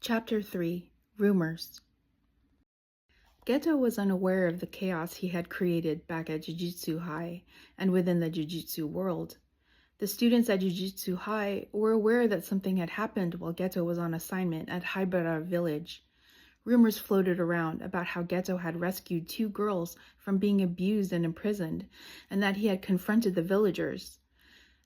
Chapter 3 Rumors. Geto was unaware of the chaos he had created back at Jujutsu High and within the Jujutsu world. The students at Jujutsu High were aware that something had happened while Geto was on assignment at Haibara Village. Rumors floated around about how Geto had rescued 2 girls from being abused and imprisoned, and that he had confronted the villagers.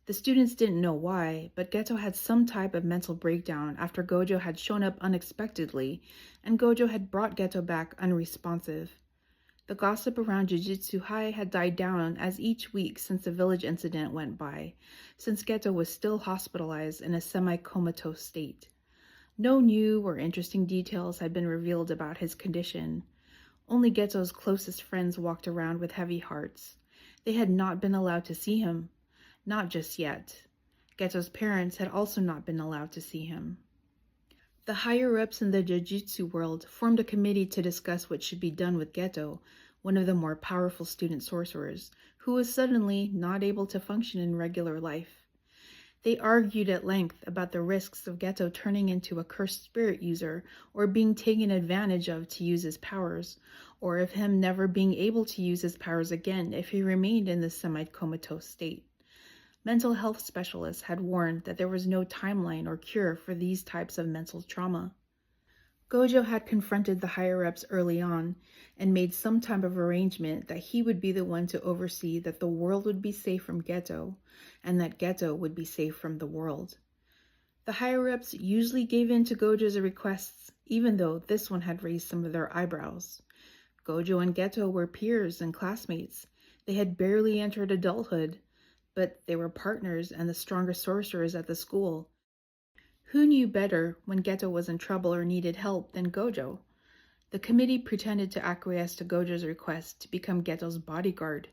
The students didn't know why, but Geto had some type of mental breakdown after Gojo had shown up unexpectedly, and Gojo had brought Geto back unresponsive. The gossip around Jujutsu High had died down as each week since the village incident went by, since Geto was still hospitalized in a semi-comatose state. No new or interesting details had been revealed about his condition. Only Geto's closest friends walked around with heavy hearts. They had not been allowed to see him. Not just yet. Geto's parents had also not been allowed to see him. The higher-ups in the Jujutsu world formed a committee to discuss what should be done with Geto, one of the more powerful student sorcerers, who was suddenly not able to function in regular life. They argued at length about the risks of Geto turning into a cursed spirit user or being taken advantage of to use his powers, or of him never being able to use his powers again if he remained in this semi-comatose state. Mental health specialists had warned that there was no timeline or cure for these types of mental trauma. Gojo had confronted the higher-ups early on and made some type of arrangement that he would be the one to oversee that the world would be safe from Geto, and that Geto would be safe from the world. The higher-ups usually gave in to Gojo's requests, even though this one had raised some of their eyebrows. Gojo and Geto were peers and classmates. They had barely entered adulthood, but they were partners and the strongest sorcerers at the school. Who knew better when Geto was in trouble or needed help than Gojo? The committee pretended to acquiesce to Gojo's request to become Geto's bodyguard.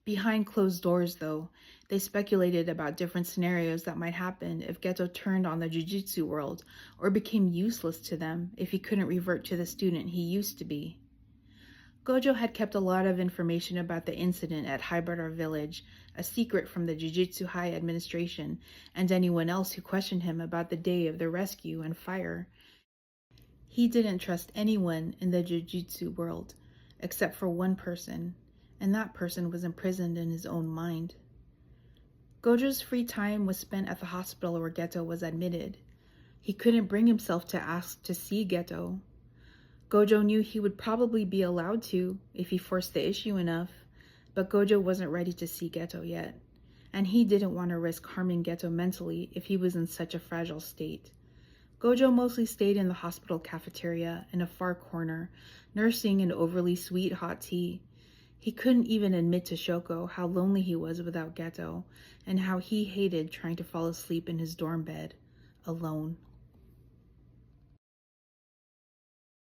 Behind closed doors, though, they speculated about different scenarios that might happen if Geto turned on the Jujutsu world or became useless to them if he couldn't revert to the student he used to be. Gojo had kept a lot of information about the incident at Haibara Village, a secret from the Jujutsu High administration and anyone else who questioned him about the day of the rescue and fire. He didn't trust anyone in the Jujutsu world, except for one person, and that person was imprisoned in his own mind. Gojo's free time was spent at the hospital where Geto was admitted. He couldn't bring himself to ask to see Geto. Gojo knew he would probably be allowed to if he forced the issue enough, but Gojo wasn't ready to see Geto yet, and he didn't want to risk harming Geto mentally if he was in such a fragile state. Gojo mostly stayed in the hospital cafeteria in a far corner, nursing an overly sweet hot tea. He couldn't even admit to Shoko how lonely he was without Geto, and how he hated trying to fall asleep in his dorm bed, alone.